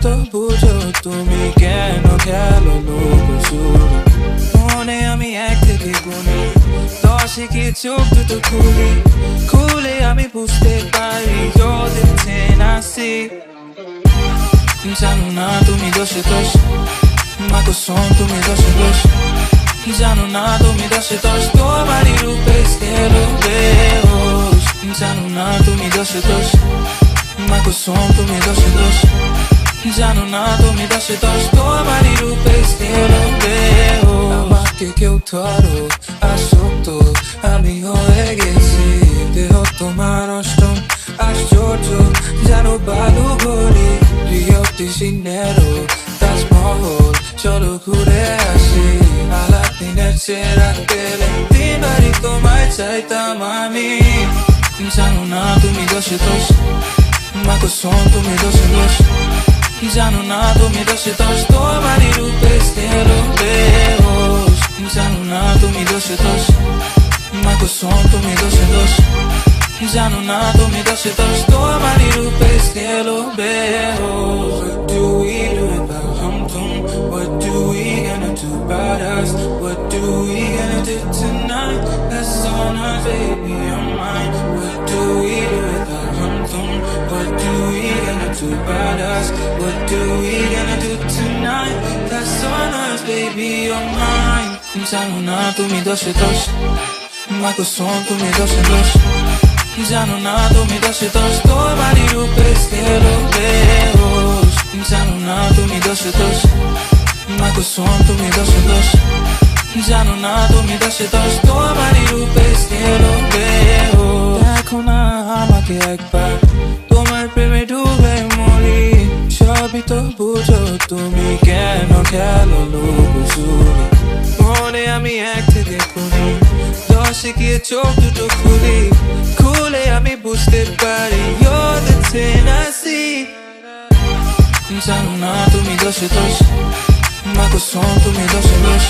তো বুঝো তুমি কেন খেলো লুকোচুরি। মনে আমি 1 থেকে গুনি 10 কি চোখ দুটো খুলে আমি বুঝতে পারি you're the 10 I see। জানো না তুমি দোষে দোষ মা কসম তুমি দোষে দোষ। জানো না তুমি দোষে দোষ তোমারই রূপে গেলো বেহুশ। জানো না তুমি দোষে দোষ মা কসম তুমি দোষে দোষ। জানো না তুমি দোষে দোষ তোমারই রূপে গেলো বেহুশ। আমাকে কেউ ধরো আসক্ত আমি হয়ে গেছি দেহ তোমার অষ্টম আশ্চর্য। জানো বালু ঘড়ি রিও ডি জেনেরো তাজমহল চলো ঘুরে আসি। আলাদিনের চেরা পেলে 3 বারই তোমায় চাইতাম আমি। জানো না তুমি দোষে দোষ মা কসম তুমি দোষে দোষ। জানো না তুমি দোষে দোষ তোমারই রূপে গেলো বেহুশ। জানো না তুমি দোষে দোষ মা কসম তুমি দোষে দোষ। জানো না তুমি দোষে দোষ তোমারই রূপে গেলো বেহুশ। What do we do about hum-tum? What do we gonna do about us? What do we gonna do tonight? That's on us, baby, on mine. What do we do about hum-tum? What do we gonna do about us? What do we gonna do tonight? That's on us, baby, on mine. জানো না তুমি দোষে দোষ মা কসম তুমি দোষে দোষ। জানো না তুমি দোষে দোষ তোমারই রূপে গেলো বেহুশ। জানো না তুমি দোষে দোষ মা কসম তুমি দোষে দোষ। জানো না তুমি দোষে দোষ তোমারই রূপে গেলো বেহুশ। দেখো না আমাকে একবার তোমার প্রেমে ডুবে মরি। সবই তো বুঝো তুমি কেন খেলো লুকোচুরি। মনে আমি 1 থেকে গুনি 10 গিয়ে চোখ দুটো খুলে আমি বুঝতে পারি you're the 10 I see। জানো না তুমি দোষে দোষ মা কসম তুমি দোষে দোষ।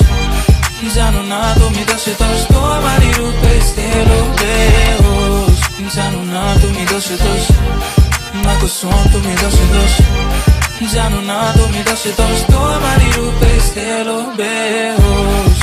জানো না তুমি দোষে দোষ তোমারই রূপে গেলো বেহুশ। জানো না তুমি দোষে দোষ মা কসম তুমি দোষে দোষ। জানো না তুমি দোষে দোষ তোমারই রূপে গেলো বেহুশ।